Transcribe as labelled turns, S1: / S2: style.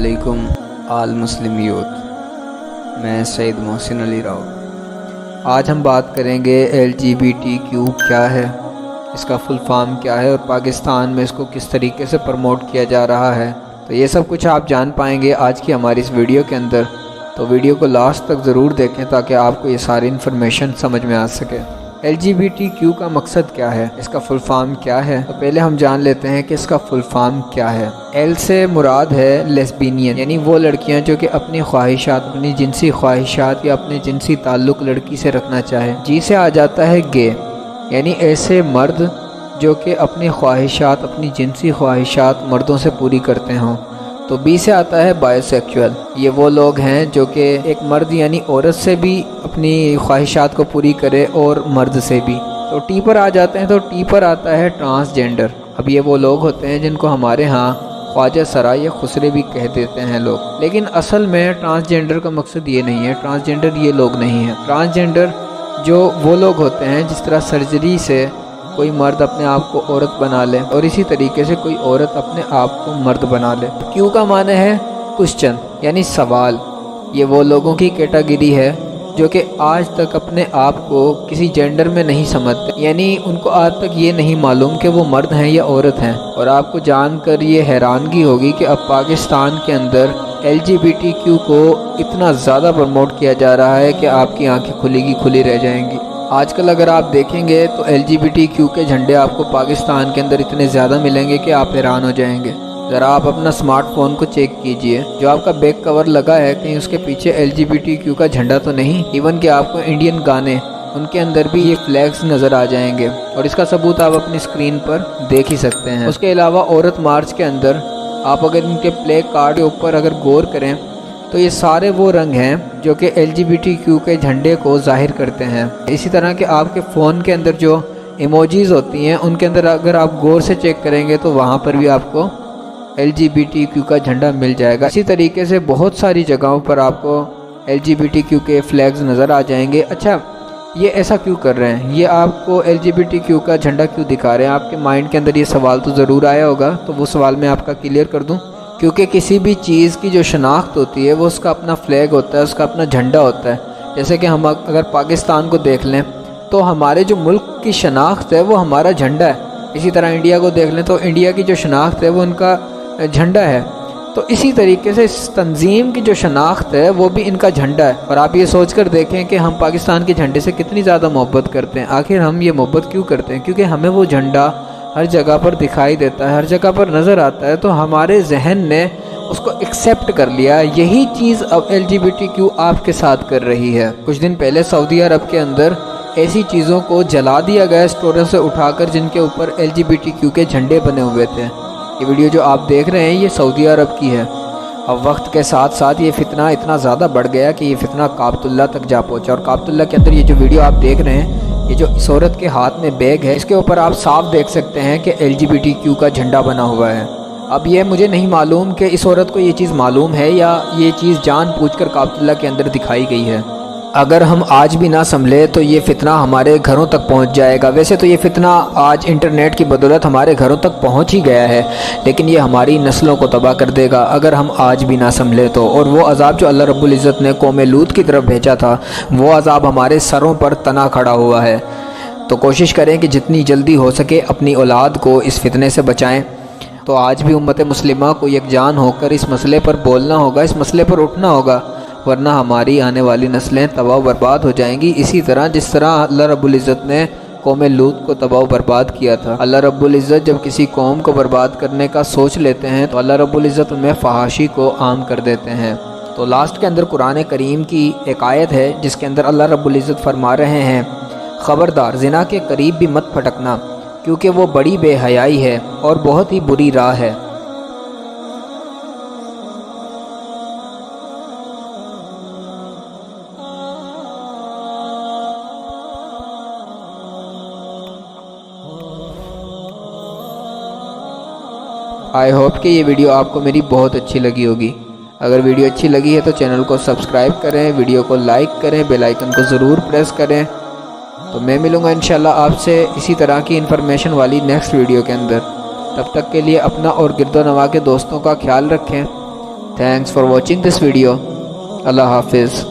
S1: علیکم آل Muslim youth, میں سید محسن علی راؤ۔ آج ہم بات کریں گے LGBTQ کیا ہے، اس کا فل فارم کیا ہے اور پاکستان میں اس کو کس طریقے سے پروموٹ کیا جا رہا ہے۔ تو یہ سب کچھ آپ جان پائیں گے آج کی ہماری اس ویڈیو کے اندر، تو ویڈیو کو لاسٹ تک ضرور دیکھیں تاکہ آپ کو یہ ساری انفارمیشن سمجھ میں آ سکے۔ LGBTQ کا مقصد کیا ہے، اس کا فل فارم کیا ہے، تو پہلے ہم جان لیتے ہیں کہ اس کا فل فارم کیا ہے۔ L سے مراد ہے لیسبینین، یعنی وہ لڑکیاں جو کہ اپنی خواہشات، اپنی جنسی خواہشات یا اپنے جنسی تعلق لڑکی سے رکھنا چاہے۔ G سے آ جاتا ہے گے، یعنی ایسے مرد جو کہ اپنی خواہشات، اپنی جنسی خواہشات مردوں سے پوری کرتے ہوں۔ تو B سے آتا ہے بائے سیکچول، یہ وہ لوگ ہیں جو کہ ایک مرد یعنی عورت سے بھی اپنی خواہشات کو پوری کرے اور مرد سے بھی۔ تو T پر آ جاتے ہیں، تو T پر آتا ہے ٹرانسجینڈر۔ اب یہ وہ لوگ ہوتے ہیں جن کو ہمارے ہاں خواجہ سرا یا خسرے بھی کہہ دیتے ہیں لوگ، لیکن اصل میں ٹرانسجینڈر کا مقصد یہ نہیں ہے، ٹرانسجینڈر یہ لوگ نہیں ہیں۔ ٹرانسجینڈر جو وہ لوگ ہوتے ہیں جس طرح سرجری سے کوئی مرد اپنے آپ کو عورت بنا لے اور اسی طریقے سے کوئی عورت اپنے آپ کو مرد بنا لے۔ Q کا معنی ہے کوسچن، یعنی سوال۔ یہ وہ لوگوں کی کیٹاگری ہے جو کہ آج تک اپنے آپ کو کسی جینڈر میں نہیں سمجھتے، یعنی ان کو آج تک یہ نہیں معلوم کہ وہ مرد ہیں یا عورت ہیں۔ اور آپ کو جان کر یہ حیرانگی ہوگی کہ اب پاکستان کے اندر LGBTQ کو اتنا زیادہ پروموٹ کیا جا رہا ہے کہ آپ کی آنکھیں کھلی کی کھلی رہ جائیں گی۔ آج کل اگر آپ دیکھیں گے تو LGBTQ کے جھنڈے آپ کو پاکستان کے اندر اتنے زیادہ ملیں گے کہ آپ حیران ہو جائیں گے۔ ذرا آپ اپنا سمارٹ فون کو چیک کیجئے، جو آپ کا بیک کور لگا ہے کہیں اس کے پیچھے LGBTQ کا جھنڈا تو نہیں۔ ایون کہ آپ کو انڈین گانے، ان کے اندر بھی یہ فلیگز نظر آ جائیں گے، اور اس کا ثبوت آپ اپنی اسکرین پر دیکھ ہی سکتے ہیں۔ اس کے علاوہ عورت مارچ کے اندر آپ اگر ان کے پلے کارڈ کے اوپر اگر غور کریں تو یہ سارے وہ رنگ ہیں جو کہ LGBTQ کے جھنڈے کو ظاہر کرتے ہیں۔ اسی طرح کہ آپ کے فون کے اندر جو ایموجیز ہوتی ہیں ان کے اندر اگر آپ غور سے چیک کریں گے تو وہاں پر بھی آپ کو LGBTQ کا جھنڈا مل جائے گا۔ اسی طریقے سے بہت ساری جگہوں پر آپ کو LGBTQ کے فلیگز نظر آ جائیں گے۔ اچھا، یہ ایسا کیوں کر رہے ہیں، یہ آپ کو LGBTQ کا جھنڈا کیوں دکھا رہے ہیں؟ آپ کے مائنڈ کے اندر یہ سوال تو ضرور آیا ہوگا، تو وہ سوال میں آپ کا کلیئر کر دوں۔ کیونکہ کسی بھی چیز کی جو شناخت ہوتی ہے وہ اس کا اپنا فلیگ ہوتا ہے، اس کا اپنا جھنڈا ہوتا ہے۔ جیسے کہ ہم اگر پاکستان کو دیکھ لیں تو ہمارے جو ملک کی شناخت ہے وہ ہمارا جھنڈا ہے۔ اسی طرح انڈیا کو دیکھ لیں تو انڈیا کی جو شناخت ہے وہ ان کا جھنڈا ہے۔ تو اسی طریقے سے اس تنظیم کی جو شناخت ہے وہ بھی ان کا جھنڈا ہے۔ اور آپ یہ سوچ کر دیکھیں کہ ہم پاکستان کے جھنڈے سے کتنی زیادہ محبت کرتے ہیں۔ آخر ہم یہ محبت کیوں کرتے ہیں؟ کیونکہ ہمیں وہ جھنڈا ہر جگہ پر دکھائی دیتا ہے، ہر جگہ پر نظر آتا ہے، تو ہمارے ذہن نے اس کو ایکسیپٹ کر لیا۔ یہی چیز اب LGBTQ آپ کے ساتھ کر رہی ہے۔ کچھ دن پہلے سعودی عرب کے اندر ایسی چیزوں کو جلا دیا گیا اسٹوروں سے اٹھا کر جن کے اوپر LGBTQ کے جھنڈے بنے ہوئے تھے۔ یہ ویڈیو جو آپ دیکھ رہے ہیں یہ سعودی عرب کی ہے۔ اب وقت کے ساتھ ساتھ یہ فتنہ اتنا زیادہ بڑھ گیا کہ یہ فتنہ کعبۃ اللہ تک جا پہنچا، اور کعبۃ اللہ کے اندر یہ جو ویڈیو آپ دیکھ رہے ہیں، یہ جو اس عورت کے ہاتھ میں بیگ ہے، اس کے اوپر آپ صاف دیکھ سکتے ہیں کہ LGBTQ کا جھنڈا بنا ہوا ہے۔ اب یہ مجھے نہیں معلوم کہ اس عورت کو یہ چیز معلوم ہے یا یہ چیز جان بوجھ کر کعبۃ اللہ کے اندر دکھائی گئی ہے۔ اگر ہم آج بھی نہ سنبھلے تو یہ فتنہ ہمارے گھروں تک پہنچ جائے گا۔ ویسے تو یہ فتنہ آج انٹرنیٹ کی بدولت ہمارے گھروں تک پہنچ ہی گیا ہے، لیکن یہ ہماری نسلوں کو تباہ کر دے گا اگر ہم آج بھی نہ سنبھلے تو۔ اور وہ عذاب جو اللہ رب العزت نے قوم لوط کی طرف بھیجا تھا، وہ عذاب ہمارے سروں پر تنا کھڑا ہوا ہے۔ تو کوشش کریں کہ جتنی جلدی ہو سکے اپنی اولاد کو اس فتنے سے بچائیں۔ تو آج بھی امت مسلمہ کو یکجان ہو کر اس مسئلے پر بولنا ہوگا، اس مسئلے پر اٹھنا ہوگا، ورنہ ہماری آنے والی نسلیں تباہ و برباد ہو جائیں گی، اسی طرح جس طرح اللہ رب العزت نے قوم لوط کو تباہ و برباد کیا تھا۔ اللہ رب العزت جب کسی قوم کو برباد کرنے کا سوچ لیتے ہیں تو اللہ رب العزت ان میں فحاشی کو عام کر دیتے ہیں۔ تو لاسٹ کے اندر قرآن کریم کی ایک آیت ہے جس کے اندر اللہ رب العزت فرما رہے ہیں، خبردار زنا کے قریب بھی مت پھٹکنا، کیونکہ وہ بڑی بے حیائی ہے اور بہت ہی بری راہ ہے۔ آئی ہوپ کہ یہ ویڈیو آپ کو میری بہت اچھی لگی ہوگی۔ اگر ویڈیو اچھی لگی ہے تو چینل کو سبسکرائب کریں، ویڈیو کو لائک کریں، بیل آئیکن کو ضرور پریس کریں۔ تو میں ملوں گا انشاءاللہ آپ سے اسی طرح کی انفارمیشن والی نیکسٹ ویڈیو کے اندر۔ تب تک کے لیے اپنا اور گرد و نواح کے دوستوں کا خیال رکھیں۔ Thanks for watching this video. Allah Hafiz.